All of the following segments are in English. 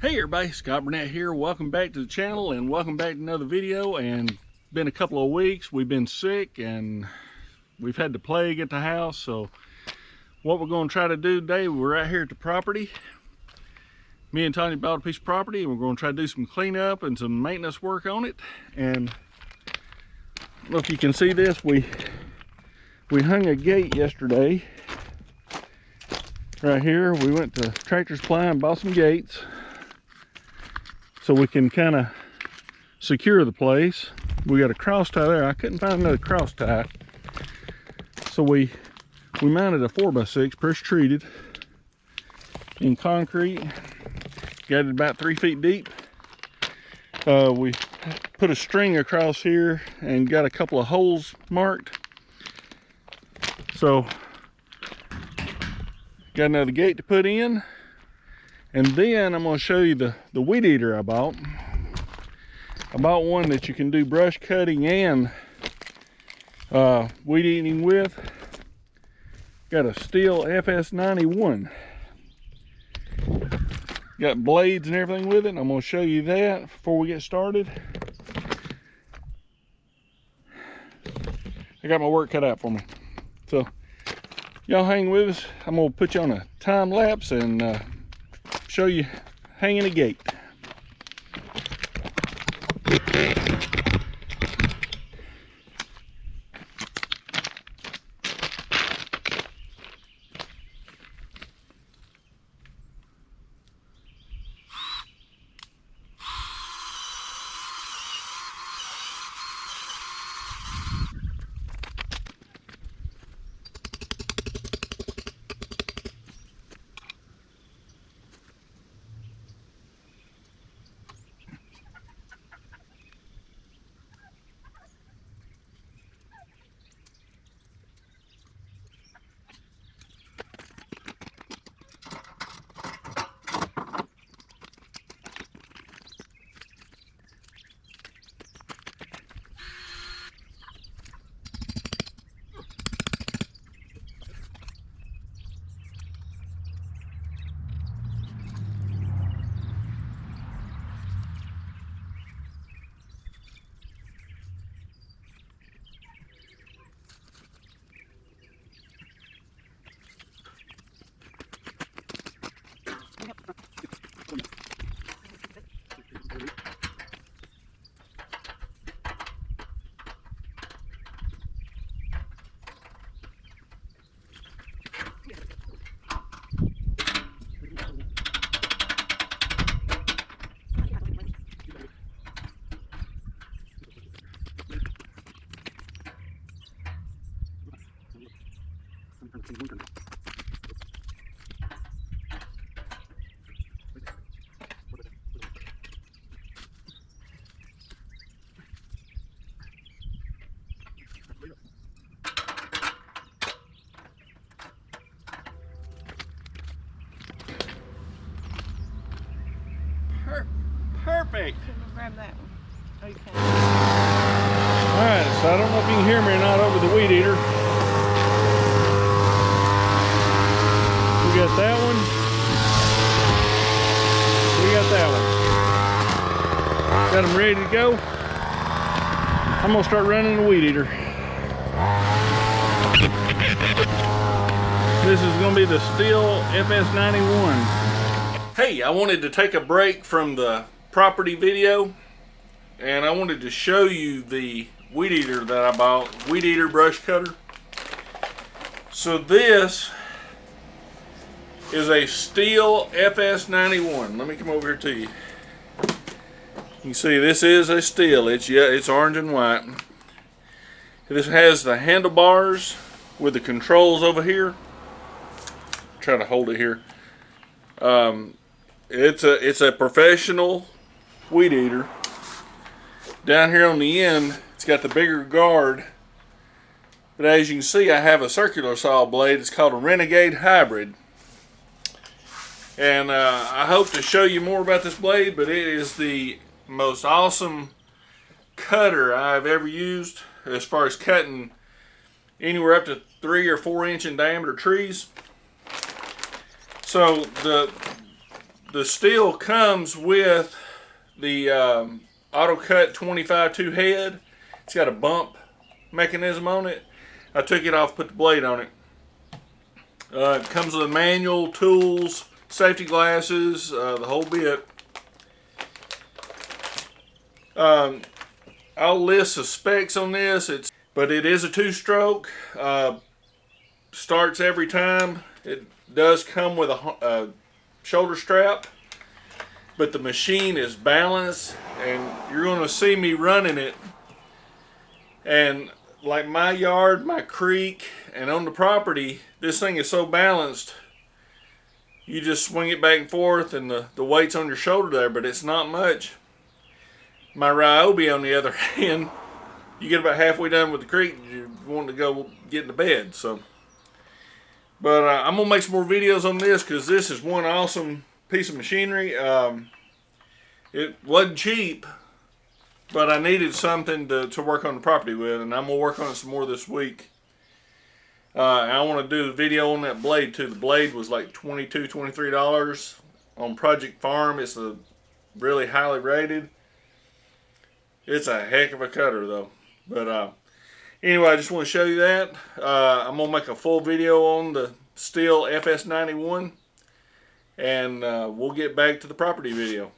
Hey everybody, Scott Burnette here. Welcome back to the channel and welcome back to another video. And been a couple of weeks. We've been sick and we've had the plague at the house. So what we're going to try to do today, we're out here at the property. Me and Tanya bought a piece of property and we're going to try to do some cleanup and some maintenance work on it. And I don't know if you can see this, we hung a gate yesterday. Right here, we went to Tractor Supply and bought some gates, so we can kind of secure the place. We got a cross tie there. I couldn't find another cross tie. So we mounted a 4x6 pressure treated in concrete. Got it about 3 feet deep. We put a string across here and got a couple of holes marked. So got another gate to put in. And then I'm going to show you the weed eater I bought. I bought one that you can do brush cutting and weed eating with. Got a steel FS91. Got blades and everything with it, and I'm going to show you that before we get started. I got my work cut out for me. So y'all hang with us. I'm going to put you on a time lapse and show you hanging a gate. Perfect. Grab that one. Oh, you can. Alright, so I don't know if you can hear me or not over the weed eater. We got that one. We got that one. Got them ready to go. I'm going to start running the weed eater. This is going to be the Steel FS91. Hey, I wanted to take a break from the property video and I wanted to show you the weed eater that I bought, weed eater brush cutter. So this is a Steel FS91. Let me come over here to you. You can see this is a steel. It's orange and white. This has the handlebars with the controls over here. Try to hold it here. It's a professional weed eater. Down here on the end, it's got the bigger guard. But as you can see, I have a circular saw blade. It's called a Renegade Hybrid. And I hope to show you more about this blade, but it is the most awesome cutter I've ever used as far as cutting anywhere up to 3 or 4 inch in diameter trees. So the the steel comes with the Auto Cut 25-2 head. It's got a bump mechanism on it. I took it off, put the blade on it. It comes with a manual, tools, safety glasses, the whole bit. I'll list the specs on this. But it is a 2-stroke. Starts every time. It does come with a shoulder strap, but the machine is balanced, and you're going to see me running it. And like my yard, my creek, and on the property, this thing is so balanced, you just swing it back and forth, and the weight's on your shoulder there, but it's not much. My Ryobi, on the other hand, you get about halfway done with the creek, you want to go get into bed. So, but I'm gonna make some more videos on this, because this is one awesome piece of machinery. It wasn't cheap, but I needed something to work on the property with, and I'm gonna work on it some more this week. I want to do a video on that blade too. The blade was like $22, $23 on Project Farm. It's a really highly rated. It's a heck of a cutter though. But anyway, I just want to show you that. I'm going to make a full video on the Stihl FS91, and we'll get back to the property video.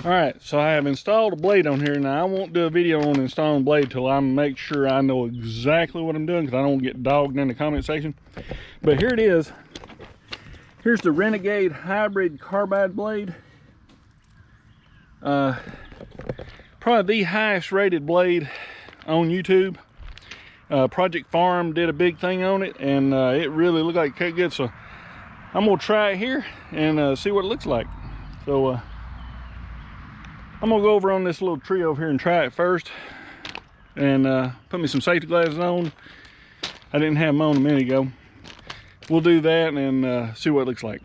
Alright, so I have installed a blade on here. Now I won't do a video on installing a blade till I make sure I know exactly what I'm doing, because I don't want to get dogged in the comment section. But here it is. Here's the Renegade Hybrid Carbide blade. Probably the highest rated blade on YouTube. Project Farm did a big thing on it, and it really looked like it cut good. So I'm gonna try it here and see what it looks like. So I'm gonna go over on this little tree over here and try it first, and put me some safety glasses on. I didn't have them on a minute ago. We'll do that and see what it looks like.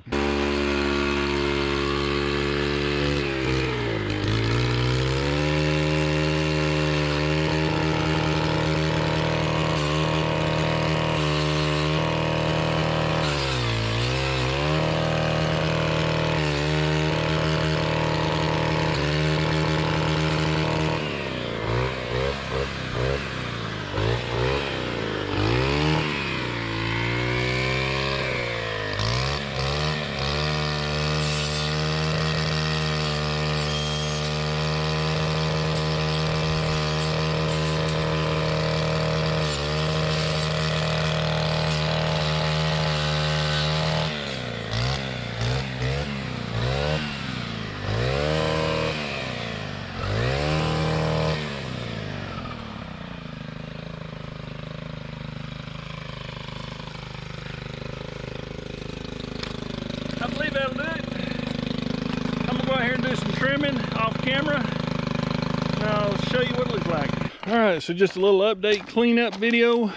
I believe that'll do it. I'm gonna go out here and do some trimming off camera, and I'll show you what it looks like. All right, so just a little update cleanup video.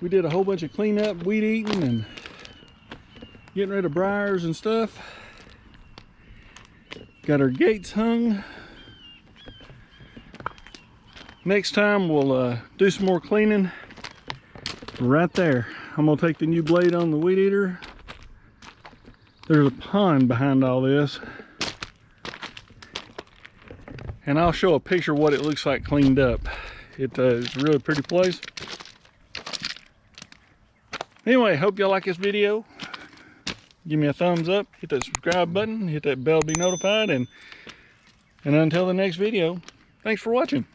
We did a whole bunch of cleanup, weed eating, and getting rid of briars and stuff. Got our gates hung. Next time we'll do some more cleaning right there. I'm gonna take the new blade on the weed eater. There's a pond behind all this, and I'll show a picture of what it looks like cleaned up. It's a really pretty place. Anyway, hope y'all like this video. Give me a thumbs up, hit that subscribe button, hit that bell to be notified, and until the next video, thanks for watching.